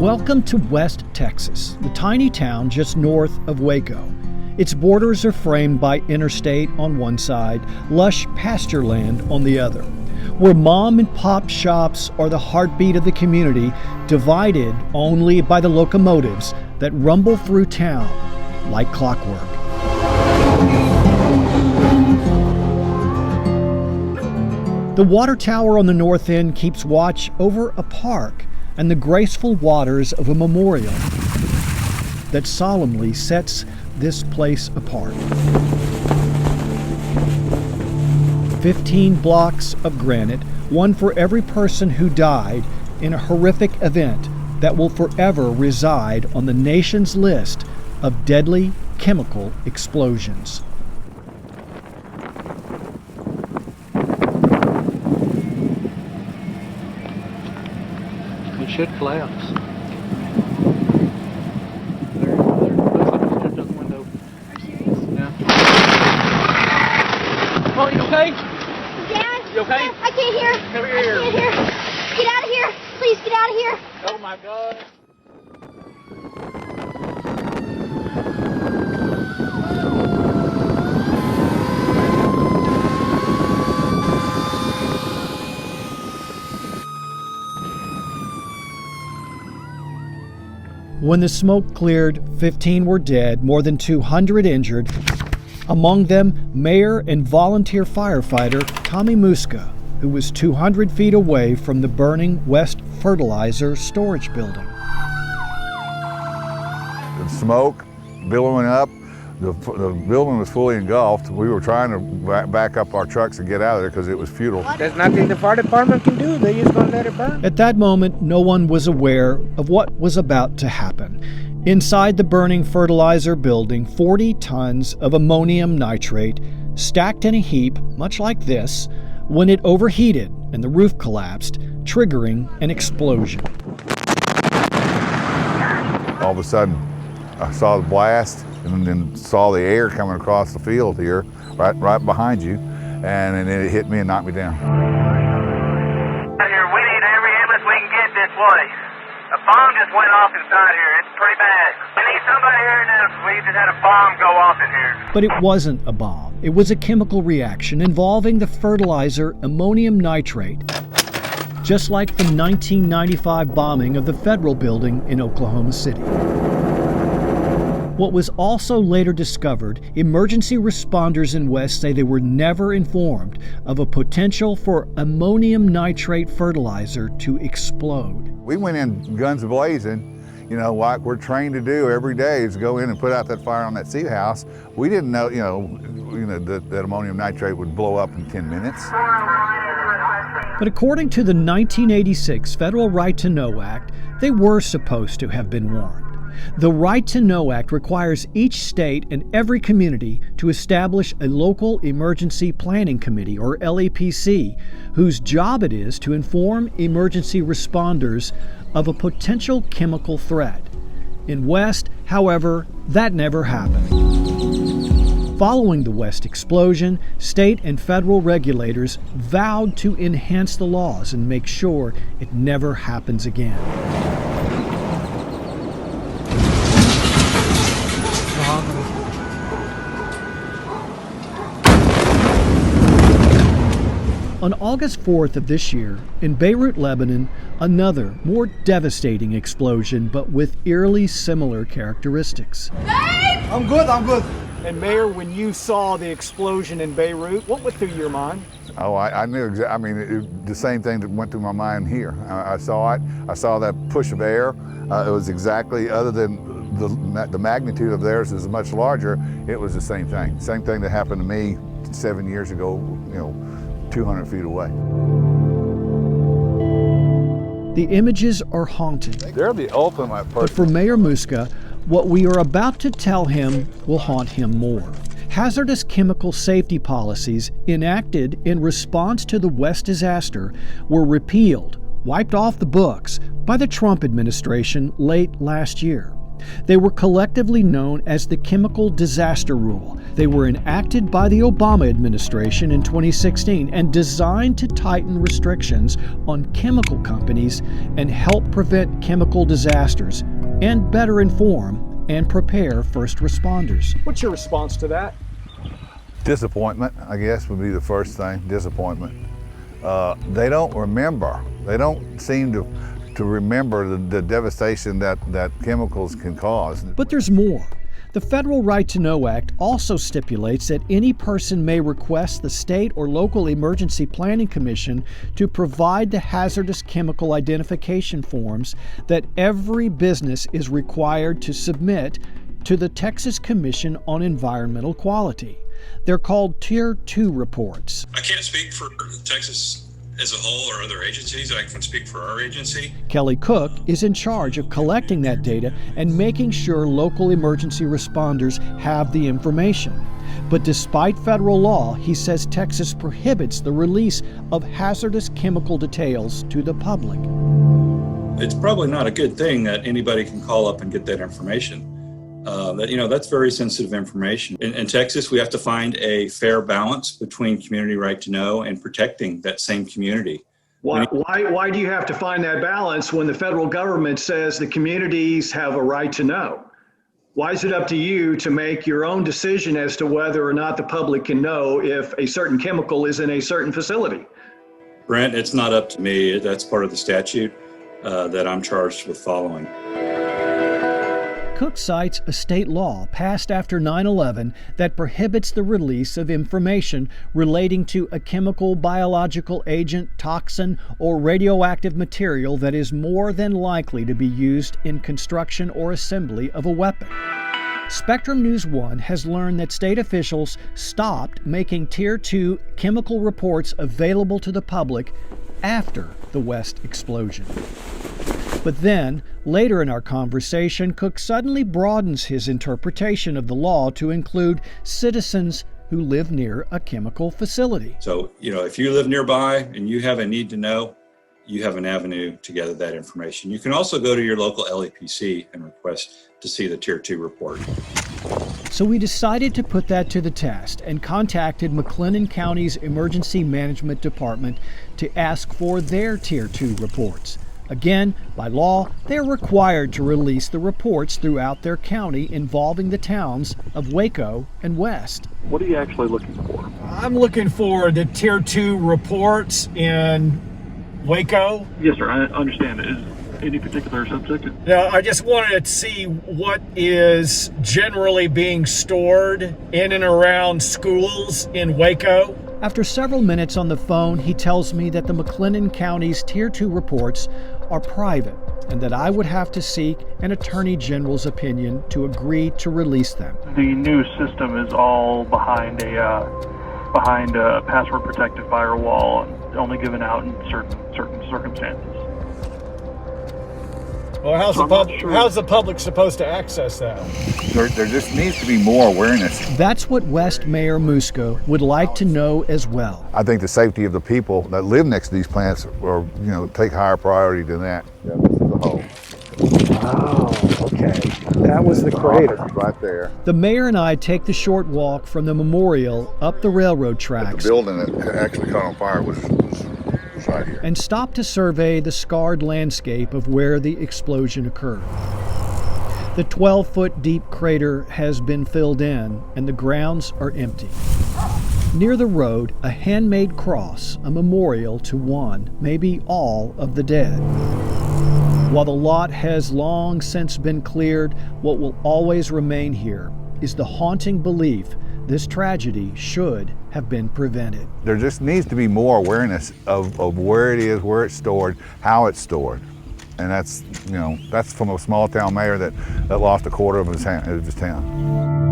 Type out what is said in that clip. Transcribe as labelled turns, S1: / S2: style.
S1: Welcome to West Texas, the tiny town just north of Waco. Its borders are framed by interstate on one side, lush pasture land on the other, where mom and pop shops are the heartbeat of the community, divided only by the locomotives that rumble through town like clockwork. The water tower on the north end keeps watch over a park and the graceful waters of a memorial that solemnly sets this place apart. 15 blocks of granite, one for every person who died in a horrific event that will forever reside on the nation's list of deadly chemical explosions.
S2: It should collapse. Oh, you okay?
S3: Dad?
S2: You okay?
S3: I can't hear.
S2: Come here.
S3: I can't hear. Get out of here. Please get out of here.
S2: Oh my God.
S1: When the smoke cleared, 15 were dead, more than 200 injured. Among them, mayor and volunteer firefighter Tommy Muska, who was 200 feet away from the burning West Fertilizer storage building.
S4: The smoke billowing up, the building was fully engulfed. We were trying to back up our trucks and get out of there because it was futile.
S2: There's nothing the fire department can do. They're just going to let it burn.
S1: At that moment, no one was aware of what was about to happen. Inside the burning fertilizer building, 40 tons of ammonium nitrate stacked in a heap, much like this, when it overheated and the roof collapsed, triggering an explosion.
S4: All of a sudden, I saw the blast and then saw the air coming across the field here, right behind you, and then it hit me and knocked me down.
S5: Here, we need every ambulance we can get this way. A bomb just went off inside here. It's pretty bad. We need somebody here now. We just had a bomb go off in here.
S1: But it wasn't a bomb. It was a chemical reaction involving the fertilizer ammonium nitrate, just like the 1995 bombing of the federal building in Oklahoma City. What was also later discovered, emergency responders in West say they were never informed of a potential for ammonium nitrate fertilizer to explode.
S4: We went in guns blazing, like we're trained to do every day, is go in and put out that fire on that sea house. We didn't know, that ammonium nitrate would blow up in 10 minutes.
S1: But according to the 1986 Federal Right to Know Act, they were supposed to have been warned. The Right to Know Act requires each state and every community to establish a local emergency planning committee, or LEPC, whose job it is to inform emergency responders of a potential chemical threat. In West, however, that never happened. Following the West explosion, state and federal regulators vowed to enhance the laws and make sure it never happens again. On August 4th of this year, in Beirut, Lebanon, another, more devastating explosion, but with eerily similar characteristics.
S6: I'm good.
S1: And Mayor, when you saw the explosion in Beirut, what went through your mind?
S4: Oh, I knew exactly. The same thing that went through my mind here. I saw it. I saw that push of air. It was exactly, other than the magnitude of theirs is much larger, it was the same thing. Same thing that happened to me 7 years ago, 200 feet away.
S1: The images are haunting.
S4: They're the ultimate person.
S1: But for Mayor Muska, what we are about to tell him will haunt him more. Hazardous chemical safety policies enacted in response to the West disaster were repealed, wiped off the books by the Trump administration late last year. They were collectively known as the Chemical Disaster Rule. They were enacted by the Obama administration in 2016 and designed to tighten restrictions on chemical companies and help prevent chemical disasters and better inform and prepare first responders.
S6: What's your response to that?
S4: Disappointment, I guess, would be the first thing. Disappointment. They don't remember. They don't seem to remember the devastation that chemicals can cause.
S1: But there's more. The Federal Right to Know Act also stipulates that any person may request the state or local emergency planning commission to provide the hazardous chemical identification forms that every business is required to submit to the Texas Commission on Environmental Quality. They're called Tier 2 reports.
S7: I can't speak for Texas as a whole or other agencies. I can speak for our agency.
S1: Kelly Cook is in charge of collecting that data and making sure local emergency responders have the information. But despite federal law, he says Texas prohibits the release of hazardous chemical details to the public.
S7: It's probably not a good thing that anybody can call up and get that information. That's very sensitive information. In Texas, we have to find a fair balance between community right to know and protecting that same community.
S8: Why do you have to find that balance when the federal government says the communities have a right to know? Why is it up to you to make your own decision as to whether or not the public can know if a certain chemical is in a certain facility?
S7: Brent, it's not up to me. That's part of the statute that I'm charged with following.
S1: Cook cites a state law passed after 9/11 that prohibits the release of information relating to a chemical, biological agent, toxin, or radioactive material that is more than likely to be used in construction or assembly of a weapon. Spectrum News 1 has learned that state officials stopped making Tier 2 chemical reports available to the public after the West explosion. But then, later in our conversation, Cook suddenly broadens his interpretation of the law to include citizens who live near a chemical facility.
S7: So, if you live nearby and you have a need to know, you have an avenue to gather that information. You can also go to your local LEPC and request to see the Tier 2 report.
S1: So we decided to put that to the test and contacted McLennan County's Emergency Management Department to ask for their Tier 2 reports. Again, by law, they're required to release the reports throughout their county involving the towns of Waco and West.
S9: What are you actually looking for?
S6: I'm looking for the Tier 2 reports in Waco.
S9: Yes, sir. I understand. Is any particular subject?
S6: Now, I just wanted to see what is generally being stored in and around schools in Waco.
S1: After several minutes on the phone, he tells me that the McLennan County's Tier 2 reports are private and that I would have to seek an Attorney General's opinion to agree to release them.
S9: The new system is all behind a password protected firewall and only given out in certain circumstances.
S6: Well, how's the public supposed to access that?
S4: There just needs to be more awareness.
S1: That's what West Mayor Musco would like to know as well.
S4: I think the safety of the people that live next to these plants take higher priority than that. Yeah, this is a hole.
S6: Oh, okay. That was the crater.
S4: Right there.
S1: The mayor and I take the short walk from the memorial up the railroad tracks.
S4: The building that actually caught on fire was right here.
S1: And stop to survey the scarred landscape of where the explosion occurred. The 12-foot deep crater has been filled in and the grounds are empty. Near the road, a handmade cross, a memorial to one, maybe all of the dead. While the lot has long since been cleared, what will always remain here is the haunting belief this tragedy should have been prevented.
S4: There just needs to be more awareness of where it is, where it's stored, how it's stored. And that's from a small town mayor that lost a quarter of his town.